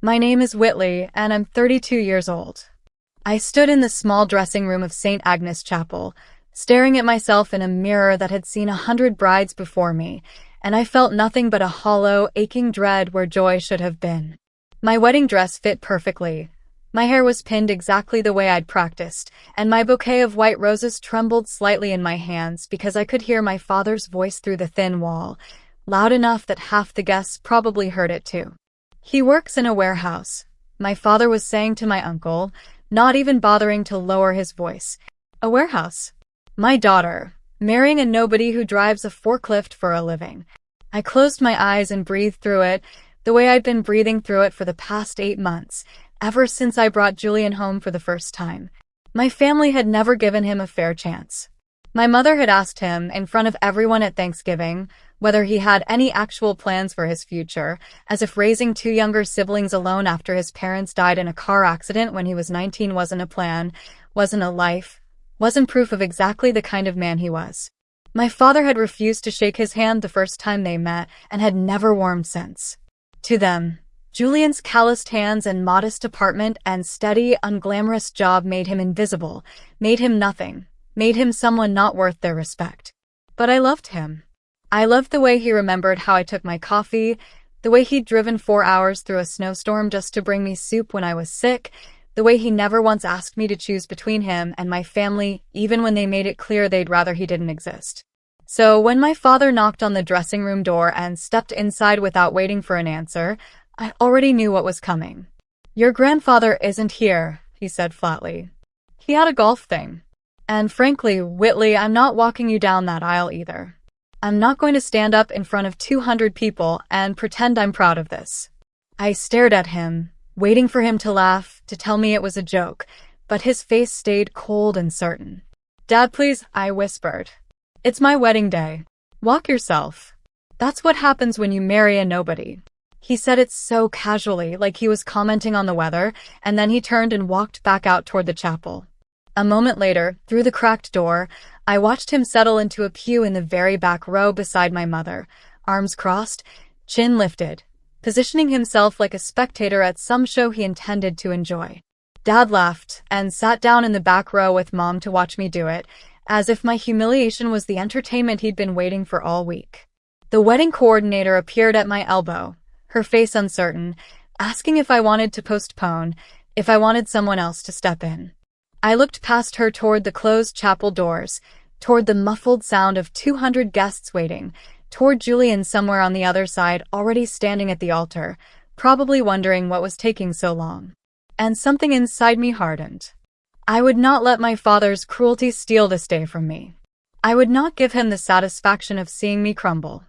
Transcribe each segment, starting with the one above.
My name is Whitley, and I'm 32 years old. I stood in the small dressing room of St. Agnes Chapel, staring at myself in a mirror that had seen 100 brides before me, and I felt nothing but a hollow, aching dread where joy should have been. My wedding dress fit perfectly. My hair was pinned exactly the way I'd practiced, and my bouquet of white roses trembled slightly in my hands because I could hear my father's voice through the thin wall, loud enough that half the guests probably heard it too. "He works in a warehouse," my father was saying to my uncle, not even bothering to lower his voice. "A warehouse? My daughter, marrying a nobody who drives a forklift for a living." I closed my eyes and breathed through it, the way I'd been breathing through it for the past 8 months, ever since I brought Julian home for the first time. My family had never given him a fair chance. My mother had asked him, in front of everyone at Thanksgiving, whether he had any actual plans for his future, as if raising 2 younger siblings alone after his parents died in a car accident when he was 19 wasn't a plan, wasn't a life, wasn't proof of exactly the kind of man he was. My father had refused to shake his hand the first time they met and had never warmed since. To them, Julian's calloused hands and modest apartment and steady, unglamorous job made him invisible, made him nothing, made him someone not worth their respect. But I loved him. I loved the way he remembered how I took my coffee, the way he'd driven 4 hours through a snowstorm just to bring me soup when I was sick, the way he never once asked me to choose between him and my family, even when they made it clear they'd rather he didn't exist. So when my father knocked on the dressing room door and stepped inside without waiting for an answer, I already knew what was coming. "Your grandfather isn't here," he said flatly. "He had a golf thing. And frankly, Whitley, I'm not walking you down that aisle either. I'm not going to stand up in front of 200 people and pretend I'm proud of this." I stared at him, waiting for him to laugh, to tell me it was a joke, but his face stayed cold and certain. "Dad, please," I whispered. "It's my wedding day. Walk yourself. That's what happens when you marry a nobody." He said it so casually, like he was commenting on the weather, and then he turned and walked back out toward the chapel. A moment later, through the cracked door, I watched him settle into a pew in the very back row beside my mother, arms crossed, chin lifted, positioning himself like a spectator at some show he intended to enjoy. Dad laughed and sat down in the back row with Mom to watch me do it, as if my humiliation was the entertainment he'd been waiting for all week. The wedding coordinator appeared at my elbow, her face uncertain, asking if I wanted to postpone, if I wanted someone else to step in. I looked past her toward the closed chapel doors, toward the muffled sound of 200 guests waiting, toward Julian somewhere on the other side already standing at the altar, probably wondering what was taking so long. And something inside me hardened. I would not let my father's cruelty steal this day from me. I would not give him the satisfaction of seeing me crumble.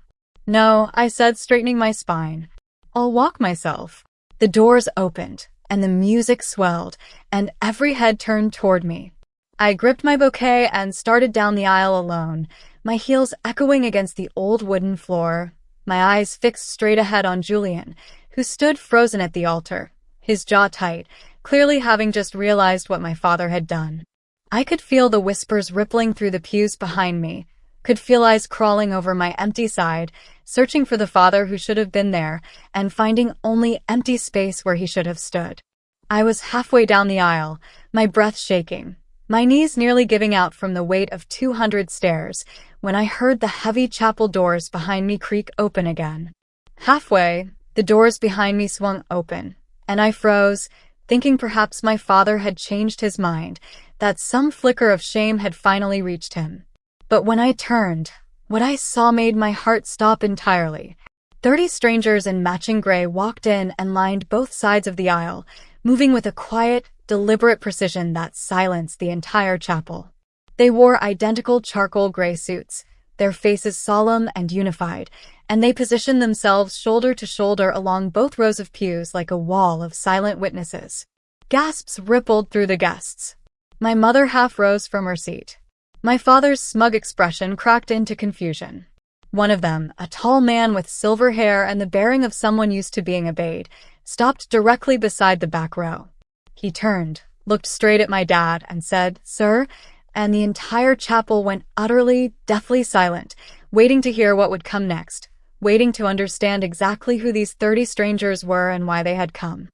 "No," I said, straightening my spine. "I'll walk myself." The doors opened, and the music swelled, and every head turned toward me. I gripped my bouquet and started down the aisle alone, my heels echoing against the old wooden floor, my eyes fixed straight ahead on Julian, who stood frozen at the altar, his jaw tight, clearly having just realized what my father had done. I could feel the whispers rippling through the pews behind me, could feel eyes crawling over my empty side, searching for the father who should have been there, and finding only empty space where he should have stood. I was halfway down the aisle, my breath shaking, my knees nearly giving out from the weight of 200 stairs, when I heard the heavy chapel doors behind me creak open again. Halfway, the doors behind me swung open, and I froze, thinking perhaps my father had changed his mind, that some flicker of shame had finally reached him. But when I turned, what I saw made my heart stop entirely. 30 strangers in matching gray walked in and lined both sides of the aisle, moving with a quiet, deliberate precision that silenced the entire chapel. They wore identical charcoal gray suits, their faces solemn and unified, and they positioned themselves shoulder to shoulder along both rows of pews like a wall of silent witnesses. Gasps rippled through the guests. My mother half rose from her seat. My father's smug expression cracked into confusion. One of them, a tall man with silver hair and the bearing of someone used to being obeyed, stopped directly beside the back row. He turned, looked straight at my dad, and said, "Sir," and the entire chapel went utterly, deathly silent, waiting to hear what would come next, waiting to understand exactly who these 30 strangers were and why they had come.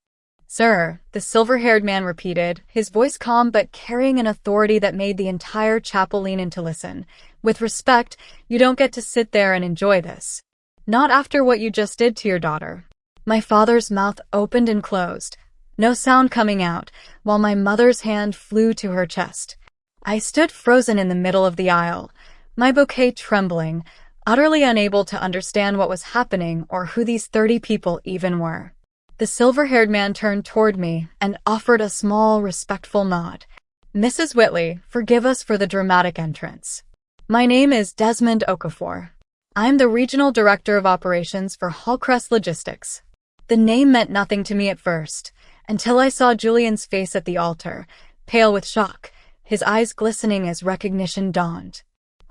Sir, the silver-haired man repeated, his voice calm but carrying an authority that made the entire chapel lean in to listen. With respect, you don't get to sit there and enjoy this. Not after what you just did to your daughter. My father's mouth opened and closed, no sound coming out, while my mother's hand flew to her chest. I stood frozen in the middle of the aisle, my bouquet trembling, utterly unable to understand what was happening or who these 30 people even were. The silver-haired man turned toward me and offered a small, respectful nod. Mrs. Whitley, forgive us for the dramatic entrance. My name is Desmond Okafor. I'm the Regional Director of Operations for Hallcrest Logistics. The name meant nothing to me at first, until I saw Julian's face at the altar, pale with shock, his eyes glistening as recognition dawned.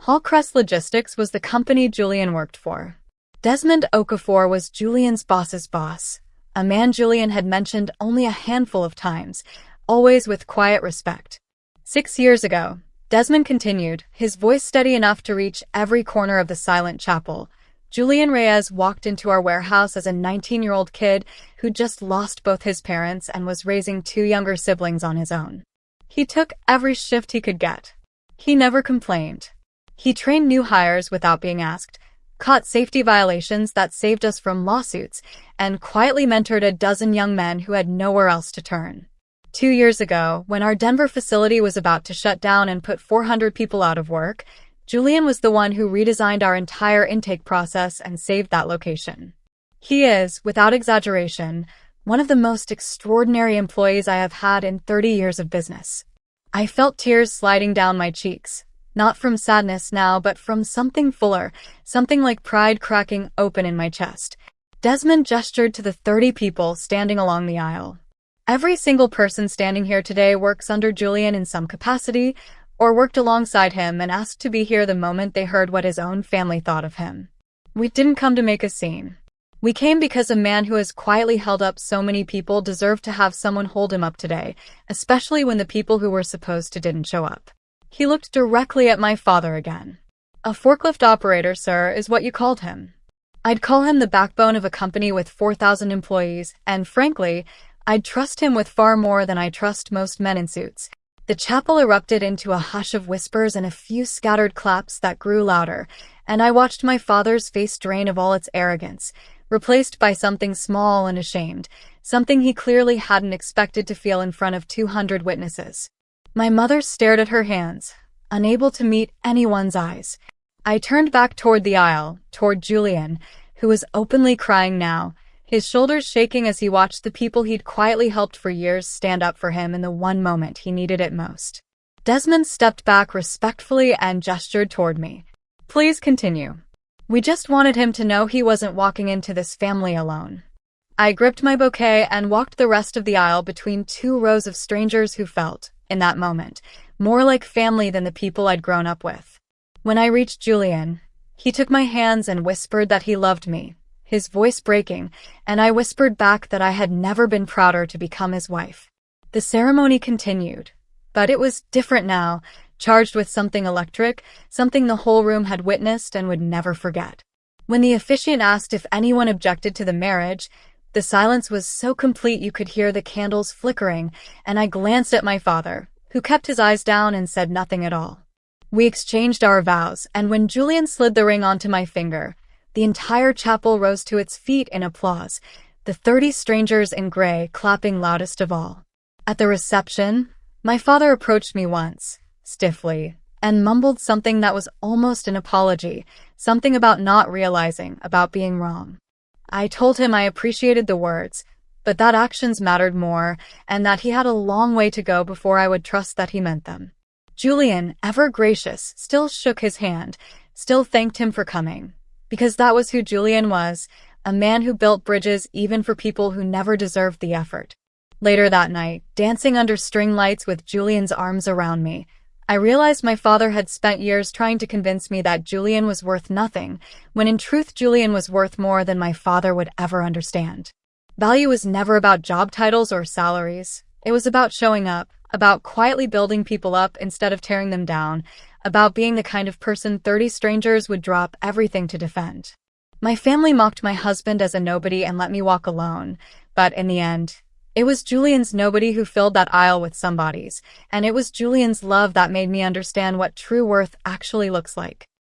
Hallcrest Logistics was the company Julian worked for. Desmond Okafor was Julian's boss's boss, a man Julian had mentioned only a handful of times, always with quiet respect. 6 years ago, Desmond continued, his voice steady enough to reach every corner of the silent chapel. Julian Reyes walked into our warehouse as a 19-year-old kid who'd just lost both his parents and was raising 2 younger siblings on his own. He took every shift he could get. He never complained. He trained new hires without being asked, caught safety violations that saved us from lawsuits, and quietly mentored a dozen young men who had nowhere else to turn. 2 years ago, when our Denver facility was about to shut down and put 400 people out of work, Julian was the one who redesigned our entire intake process and saved that location. He is, without exaggeration, one of the most extraordinary employees I have had in 30 years of business. I felt tears sliding down my cheeks, not from sadness now, but from something fuller, something like pride cracking open in my chest. Desmond gestured to the 30 people standing along the aisle. Every single person standing here today works under Julian in some capacity, or worked alongside him and asked to be here the moment they heard what his own family thought of him. We didn't come to make a scene. We came because a man who has quietly held up so many people deserved to have someone hold him up today, especially when the people who were supposed to didn't show up. He looked directly at my father again. A forklift operator, sir, is what you called him. I'd call him the backbone of a company with 4,000 employees, and frankly, I'd trust him with far more than I trust most men in suits. The chapel erupted into a hush of whispers and a few scattered claps that grew louder, and I watched my father's face drain of all its arrogance, replaced by something small and ashamed, something he clearly hadn't expected to feel in front of 200 witnesses. My mother stared at her hands, unable to meet anyone's eyes. I turned back toward the aisle, toward Julian, who was openly crying now, his shoulders shaking as he watched the people he'd quietly helped for years stand up for him in the one moment he needed it most. Desmond stepped back respectfully and gestured toward me. Please continue. We just wanted him to know he wasn't walking into this family alone. I gripped my bouquet and walked the rest of the aisle between 2 rows of strangers who felt, in that moment, more like family than the people I'd grown up with. When I reached Julian, he took my hands and whispered that he loved me, his voice breaking, and I whispered back that I had never been prouder to become his wife. The ceremony continued, but it was different now, charged with something electric, something the whole room had witnessed and would never forget. When the officiant asked if anyone objected to the marriage, the silence was so complete you could hear the candles flickering, and I glanced at my father, who kept his eyes down and said nothing at all. We exchanged our vows, and when Julian slid the ring onto my finger, the entire chapel rose to its feet in applause, the 30 strangers in gray clapping loudest of all. At the reception, my father approached me once, stiffly, and mumbled something that was almost an apology, something about not realizing, about being wrong. I told him I appreciated the words, but that actions mattered more, and that he had a long way to go before I would trust that he meant them. Julian, ever gracious, still shook his hand, still thanked him for coming, because that was who Julian was, a man who built bridges even for people who never deserved the effort. Later that night, dancing under string lights with Julian's arms around me, I realized my father had spent years trying to convince me that Julian was worth nothing, when in truth Julian was worth more than my father would ever understand. Value was never about job titles or salaries. It was about showing up, about quietly building people up instead of tearing them down, about being the kind of person 30 strangers would drop everything to defend. My family mocked my husband as a nobody and let me walk alone, but in the end, It was Julian's nobody who filled that aisle with somebodies, and it was Julian's love that made me understand what true worth actually looks like.